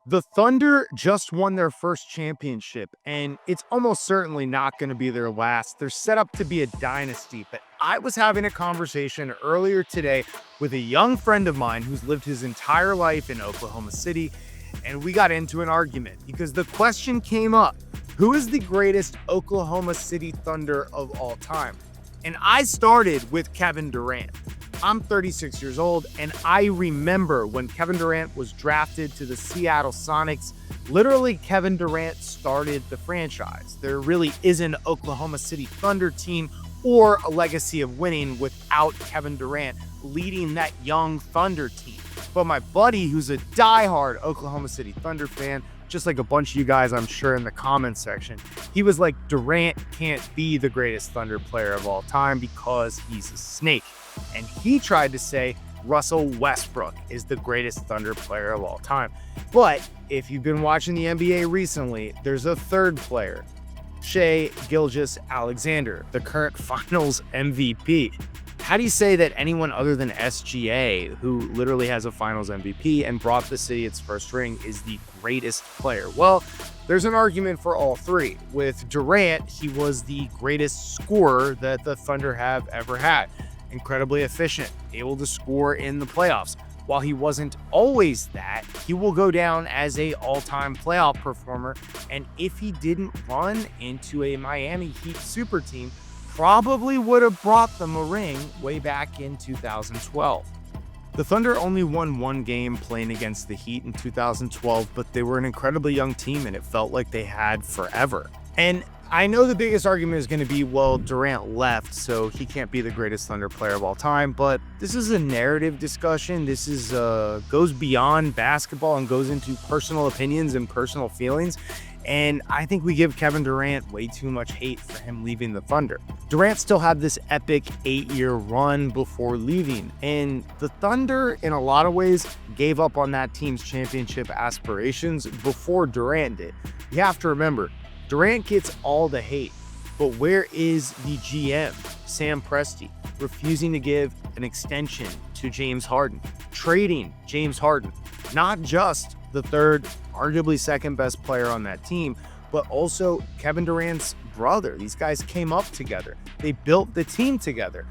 The Thunder just won their first championship, and it's almost certainly not going to be their last. They're set up to be a dynasty, but I was having a conversation earlier today with a young friend of mine who's lived his entire life in Oklahoma City, and we got into an argument because the question came up, who is the greatest Oklahoma City Thunder of all time? And I started with Kevin Durant. I'm 36 years old, and I remember when Kevin Durant was drafted to the Seattle Sonics. Literally, Kevin Durant started the franchise. There really is an Oklahoma City Thunder team or a legacy of winning without Kevin Durant leading that young Thunder team. But my buddy, who's a diehard Oklahoma City Thunder fan, just like a bunch of you guys, I'm sure, in the comments section, he was like, Durant can't be the greatest Thunder player of all time because he's a snake. And he tried to say Russel Westbrook is the greatest Thunder player of all time. But if you've been watching the NBA recently, there's a third player, Shai Gilgeous-Alexander, the current Finals MVP. How do you say that anyone other than SGA, who literally has a Finals MVP and brought the city its first ring, is the greatest player? Well, there's an argument for all three. With Durant, he was the greatest scorer that the Thunder have ever had. Incredibly efficient, able to score in the playoffs. While he wasn't always that, he will go down as an all-time playoff performer. And if he didn't run into a Miami Heat super team, probably would have brought them a ring way back in 2012. The Thunder only won one game playing against the Heat in 2012, but they were an incredibly young team and it felt like they had forever. And I know the biggest argument is going to be, well, Durant left, so he can't be the greatest Thunder player of all time. But this is a narrative discussion. This is goes beyond basketball and goes into personal opinions and personal feelings. And I think we give Kevin Durant way too much hate for him leaving the Thunder. Durant still had this epic 8-year run before leaving. And the Thunder, in a lot of ways, gave up on that team's championship aspirations before Durant did. You have to remember, Durant gets all the hate, but where is the GM, Sam Presti, refusing to give an extension to James Harden, trading James Harden, not just the third, arguably second best player on that team, but also Kevin Durant's brother. These guys came up together. They built the team together.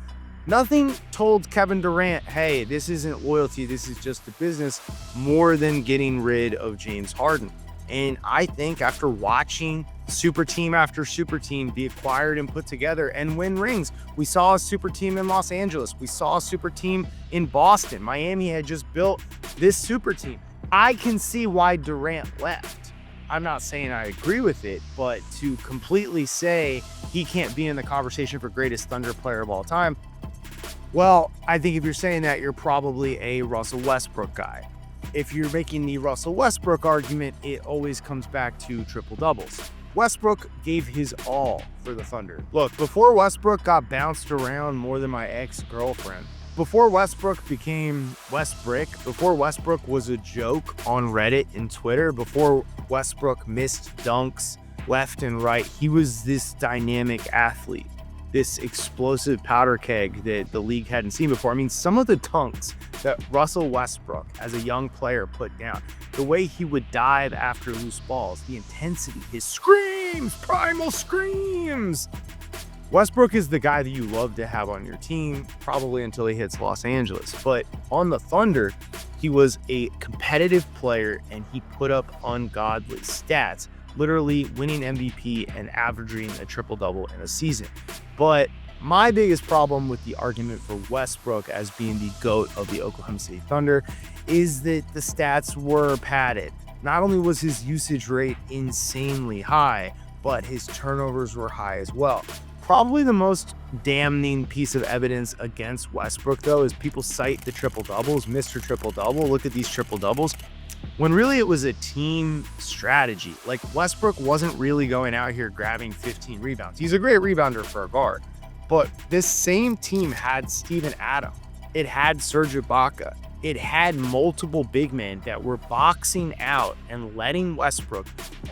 Nothing told Kevin Durant, hey, this isn't loyalty, this is just a business, more than getting rid of James Harden. And I think after watching super team after super team be acquired and put together and win rings, we saw a super team in Los Angeles. We saw a super team in Boston. Miami had just built this super team. I can see why Durant left. I'm not saying I agree with it, but to completely say he can't be in the conversation for greatest Thunder player of all time, well, I think if you're saying that, you're probably a Russell Westbrook guy. If you're making the Russell Westbrook argument, it always comes back to triple doubles. Westbrook gave his all for the Thunder. Look, before Westbrook got bounced around more than my ex-girlfriend, before Westbrook became Westbrick, before Westbrook was a joke on Reddit and Twitter, before Westbrook missed dunks left and right, he was this dynamic athlete, this explosive powder keg that the league hadn't seen before. I mean, some of the dunks that Russell Westbrook as a young player put down, the way he would dive after loose balls, the intensity, his screams, primal screams. Westbrook is the guy that you love to have on your team, probably until he hits Los Angeles. But on the Thunder, he was a competitive player and he put up ungodly stats, literally winning MVP and averaging a triple-double in a season. But my biggest problem with the argument for Westbrook as being the GOAT of the Oklahoma City Thunder is that the stats were padded. Not only was his usage rate insanely high, but his turnovers were high as well. Probably the most damning piece of evidence against Westbrook, though, is people cite the triple-doubles, Mr. Triple-Double. Look at these triple-doubles. When really it was a team strategy. Like, Westbrook wasn't really going out here grabbing 15 rebounds. He's a great rebounder for a guard. But this same team had Steven Adams. It had Serge Ibaka. It had multiple big men that were boxing out and letting Westbrook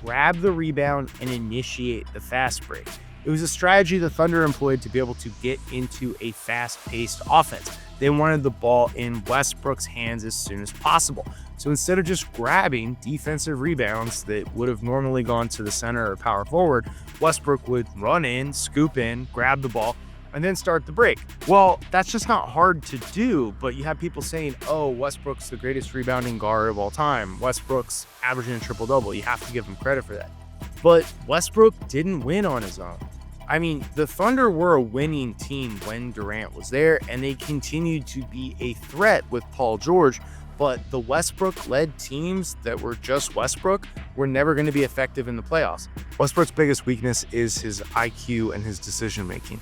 grab the rebound and initiate the fast break. It was a strategy the Thunder employed to be able to get into a fast-paced offense. They wanted the ball in Westbrook's hands as soon as possible. So instead of just grabbing defensive rebounds that would have normally gone to the center or power forward, Westbrook would run in, scoop in, grab the ball, and then start the break. Well, that's just not hard to do, but you have people saying, oh, Westbrook's the greatest rebounding guard of all time. Westbrook's averaging a triple-double. You have to give him credit for that. But Westbrook didn't win on his own. I mean, the Thunder were a winning team when Durant was there, and they continued to be a threat with Paul George, but the Westbrook-led teams that were just Westbrook were never going to be effective in the playoffs. Westbrook's biggest weakness is his IQ and his decision-making.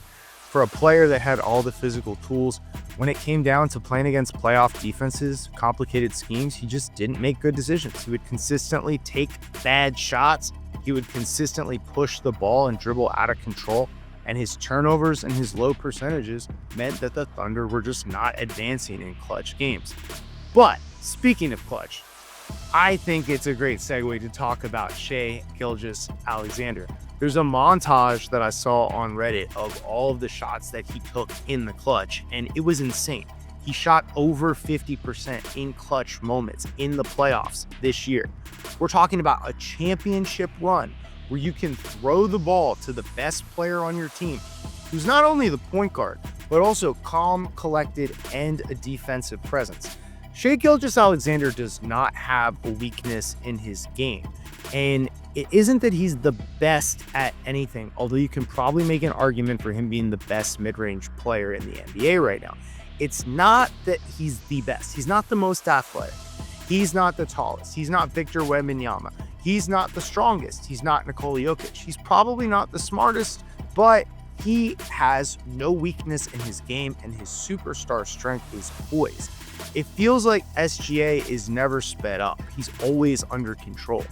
For a player that had all the physical tools, when it came down to playing against playoff defenses, complicated schemes, he just didn't make good decisions. He would consistently take bad shots. He would consistently push the ball and dribble out of control. And his turnovers and his low percentages meant that the Thunder were just not advancing in clutch games. But speaking of clutch, I think it's a great segue to talk about Shai Gilgeous-Alexander. There's a montage that I saw on Reddit of all of the shots that he took in the clutch, and it was insane. He shot over 50% in clutch moments in the playoffs this year. We're talking about a championship run where you can throw the ball to the best player on your team, who's not only the point guard, but also calm, collected, and a defensive presence. Shai Gilgeous-Alexander does not have a weakness in his game. And it isn't that he's the best at anything, although you can probably make an argument for him being the best mid-range player in the NBA right now. It's not that he's the best. He's not the most athletic. He's not the tallest. He's not Victor Wembanyama. He's not the strongest. He's not Nikola Jokic. He's probably not the smartest, but he has no weakness in his game, and his superstar strength is poise. It feels like SGA is never sped up. He's always under control.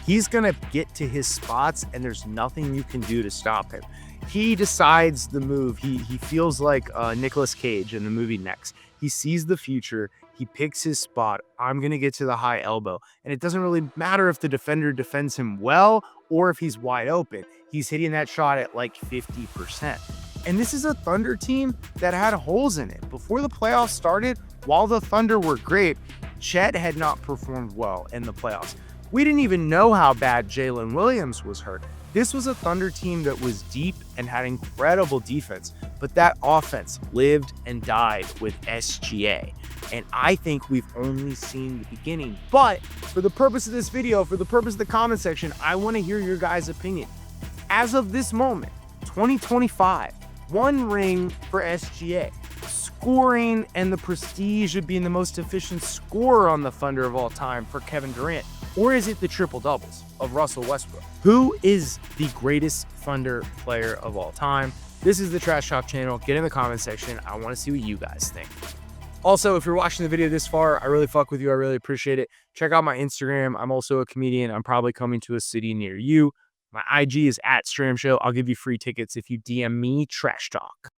He's going to get to his spots, and there's nothing you can do to stop him. He decides the move. He feels like Nicolas Cage in the movie Next. He sees the future. He picks his spot. I'm going to get to the high elbow. And it doesn't really matter if the defender defends him well or if he's wide open. He's hitting that shot at like 50%. And this is a Thunder team that had holes in it. Before the playoffs started, while the Thunder were great, Chet had not performed well in the playoffs. We didn't even know how bad Jalen Williams was hurt. This was a Thunder team that was deep and had incredible defense, but that offense lived and died with SGA. And I think we've only seen the beginning. But for the purpose of this video, for the purpose of the comment section, I want to hear your guys' opinion. As of this moment, 2025, one ring for SGA. Scoring and the prestige of being the most efficient scorer on the Thunder of all time for Kevin Durant. Or is it the triple doubles of Russel Westbrook? Who is the greatest Thunder player of all time? This is the Trash Talk channel. Get in the comment section. I want to see what you guys think. Also, if you're watching the video this far, I really fuck with you. I really appreciate it. Check out my Instagram. I'm also a comedian. I'm probably coming to a city near you. My IG is @StramShow. I'll give you free tickets if you DM me Trash Talk.